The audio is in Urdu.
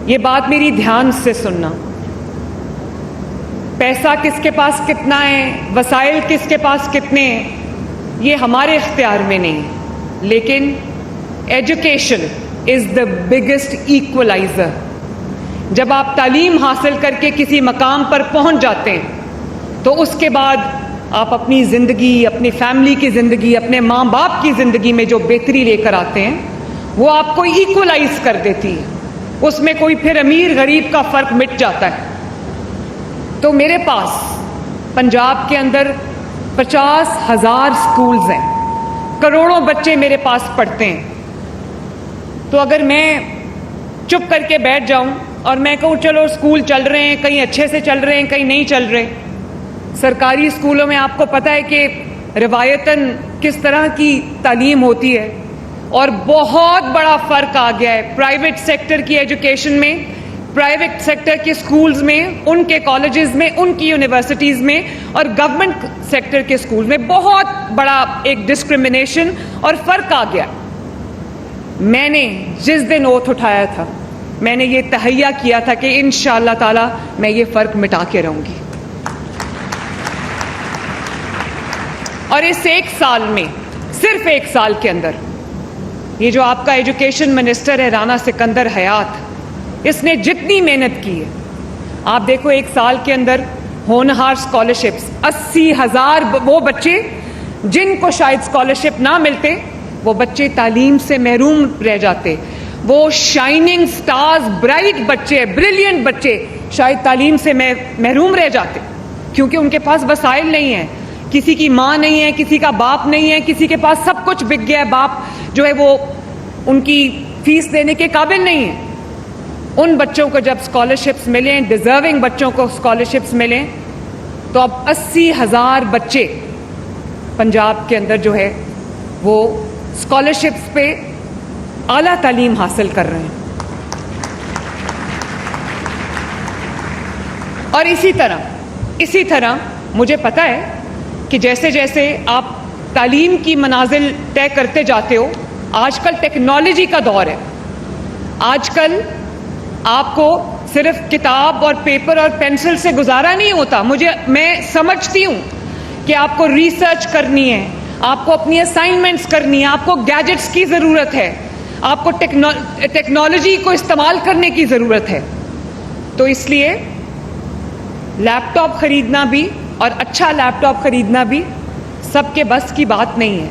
یہ بات میری دھیان سے سننا، پیسہ کس کے پاس کتنا ہے، وسائل کس کے پاس کتنے ہیں، یہ ہمارے اختیار میں نہیں، لیکن ایجوکیشن از دا بگیسٹ ایکولائزر۔ جب آپ تعلیم حاصل کر کے کسی مقام پر پہنچ جاتے ہیں تو اس کے بعد آپ اپنی زندگی، اپنی فیملی کی زندگی، اپنے ماں باپ کی زندگی میں جو بہتری لے کر آتے ہیں وہ آپ کو ایکولائز کر دیتی ہے، اس میں کوئی پھر امیر غریب کا فرق مٹ جاتا ہے۔ تو میرے پاس پنجاب کے اندر 50,000 سکولز ہیں، کروڑوں بچے میرے پاس پڑھتے ہیں۔ تو اگر میں چپ کر کے بیٹھ جاؤں اور میں کہوں چلو سکول چل رہے ہیں، کہیں اچھے سے چل رہے ہیں کہیں نہیں چل رہے، سرکاری اسکولوں میں آپ کو پتہ ہے کہ روایتاً کس طرح کی تعلیم ہوتی ہے، اور بہت بڑا فرق آ گیا ہے پرائیویٹ سیکٹر کی ایجوکیشن میں، پرائیویٹ سیکٹر کے سکولز میں، ان کے کالجز میں، ان کی یونیورسٹیز میں، اور گورنمنٹ سیکٹر کے سکولز میں بہت بڑا ایک ڈسکرمنیشن اور فرق آ گیا۔ میں نے جس دن اوتھ اٹھایا تھا میں نے یہ تہیہ کیا تھا کہ انشاءاللہ تعالی میں یہ فرق مٹا کے رہوں گی، اور اس ایک سال میں، صرف ایک سال کے اندر، یہ جو آپ کا ایجوکیشن منسٹر ہے رانا سکندر حیات، اس نے جتنی محنت کی ہے، آپ دیکھو ایک سال کے اندر ہونہار اسکالرشپس، 80,000 وہ بچے جن کو شاید اسکالرشپ نہ ملتے، وہ بچے تعلیم سے محروم رہ جاتے، وہ شائننگ سٹارز، برائٹ بچے، بریلینٹ بچے شاید تعلیم سے محروم رہ جاتے کیونکہ ان کے پاس وسائل نہیں ہیں، کسی کی ماں نہیں ہے، کسی کا باپ نہیں ہے، کسی کے پاس سب کچھ بک گیا ہے، باپ جو ہے وہ ان کی فیس دینے کے قابل نہیں ہے۔ ان بچوں کو جب اسکالرشپس ملیں، ڈیزرونگ بچوں کو اسکالرشپس ملیں، تو اب 80,000 بچے پنجاب کے اندر جو ہے وہ اسکالرشپس پہ اعلیٰ تعلیم حاصل کر رہے ہیں۔ اور اسی طرح مجھے پتہ ہے کہ جیسے جیسے آپ تعلیم کی منازل طے کرتے جاتے ہو، آج کل ٹیکنالوجی کا دور ہے، آج کل آپ کو صرف کتاب اور پیپر اور پینسل سے گزارا نہیں ہوتا۔ میں سمجھتی ہوں کہ آپ کو ریسرچ کرنی ہے، آپ کو اپنی اسائنمنٹس کرنی ہے، آپ کو گیجٹس کی ضرورت ہے، آپ کو ٹیکنالوجی کو استعمال کرنے کی ضرورت ہے۔ تو اس لیے لیپ ٹاپ خریدنا بھی، اور اچھا لیپ ٹاپ خریدنا بھی سب کے بس کی بات نہیں ہے۔